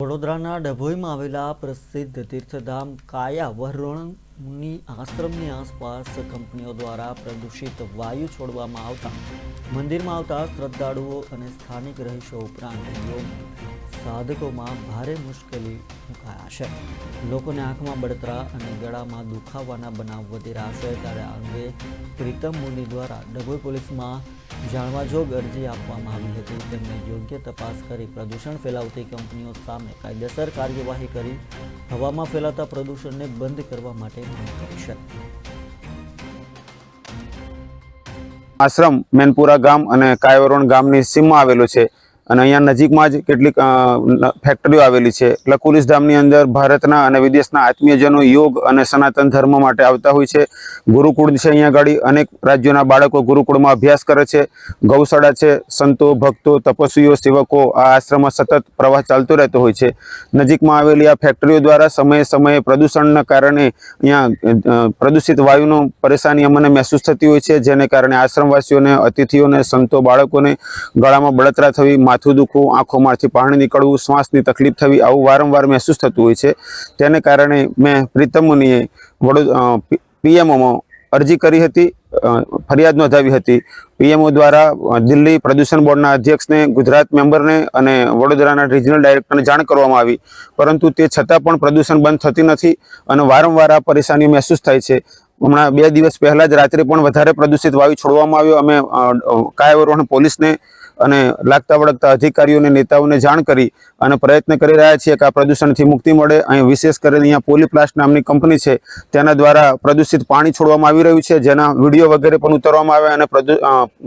વડોદરાના ડભોઈમાં આવેલા પ્રસિદ્ધ તીર્થધામ કાયા વરુણ મુનિ આશ્રમની આસપાસ કંપનીઓ દ્વારા પ્રદૂષિત વાયુ છોડવામાં આવતા મંદિરમાં આવતા શ્રદ્ધાળુઓ અને સ્થાનિક રહીશો ઉપરાંત યોગ સાધકોમાં ભારે મુશ્કેલી મુકાયા છે। લોકોને આંખમાં બળતરા અને ગળામાં દુખાવાના બનાવ વધી રહ્યા છે। ત્યારે આ અંગે પ્રીતમ મુનિ દ્વારા ડભોઈ પોલીસમાં જાણવાજોગ અરજી આપવામાં આવી હતી। તેમને યોગ્ય તપાસ કરી પ્રદૂષણ ફેલાવતી કંપનીઓ સામે કાયદેસર કાર્યવાહી કરી હવામાં ફેલાતા પ્રદૂષણને બંધ કરવા માટે માંગ કરી છે। आश्रम मैनपुरा गाम और कायवरण गामनी सीमમાં આવેલો છે અને અહીંયા નજીકમાં જ કેટલીક ફેક્ટરીઓ આવેલી છે। લકુલિસ ધામની અંદર ભારતના અને વિદેશના આત્મીયજનો યોગ અને સનાતન ધર્મ માટે આવતા હોય છે। ગુરુકુળ છે, અહીંયા આગળ અનેક રાજ્યોના બાળકો ગુરુકુળમાં અભ્યાસ કરે છે। ગૌશાળા છે, સંતો ભક્તો તપસ્વીઓ સેવકો આ આશ્રમમાં સતત પ્રવાહ ચાલતો રહેતો હોય છે। નજીકમાં આવેલી આ ફેક્ટરીઓ દ્વારા સમયે સમયે પ્રદૂષણના કારણે અહીંયા પ્રદૂષિત વાયુનો પરેશાની અમને મહેસૂસ થતી હોય છે, જેને કારણે આશ્રમવાસીઓને અતિથિઓને સંતો બાળકોને ગળામાં બળતરા થવી, માથું દુખવું, આંખોમાંથી પાણી નીકળવું, શ્વાસની તકલીફ થવી આવું વારંવાર મહેસૂસ થતું હોય છે। તેને કારણે મેં પ્રીતમ મુનિએ પીએમઓમાં અરજી કરી હતી, ફરિયાદ નોંધાવી હતી। પીએમઓ દ્વારા દિલ્હી પ્રદૂષણ બોર્ડના અધ્યક્ષને, ગુજરાત મેમ્બરને અને વડોદરાના રિજનલ ડાયરેક્ટરને જાણ કરવામાં આવી, પરંતુ તે છતાં પણ પ્રદૂષણ બંધ થતી નથી અને વારંવાર આ પરેશાનીઓ મહેસૂસ થાય છે। હમણાં 2 દિવસ પહેલાં જ રાત્રે પણ વધારે પ્રદૂષિત વાયુ છોડવામાં આવ્યો। અમે કાયાવરોહણ પોલીસને અને લાગતા વળગતા અધિકારીઓને નેતાઓને જાણ કરી અને પ્રયત્ન કરી રહ્યા છીએ કે આ પ્રદૂષણથી મુક્તિ મળે। અહીં વિશેષ કરીને અહીંયા પોલીપ્લાસ્ટ નામની કંપની છે, તેના દ્વારા પ્રદૂષિત પાણી છોડવામાં આવી રહ્યું છે, જેના વિડીયો વગેરે પણ ઉતારવામાં આવે અને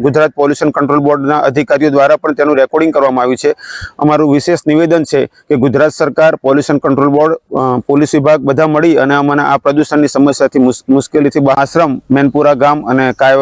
ગુજરાત પોલ્યુશન કંટ્રોલ બોર્ડના અધિકારીઓ દ્વારા પણ તેનું રેકોર્ડિંગ કરવામાં આવ્યું છે। અમારું વિશેષ નિવેદન છે કે ગુજરાત સરકાર, પોલ્યુશન કંટ્રોલ બોર્ડ, પોલીસ વિભાગ બધા મળી અને અમને આ પ્રદૂષણની સમસ્યાથી મુશ્કેલીથી આશ્રમ મેનપુરા ગામ અને કાયવર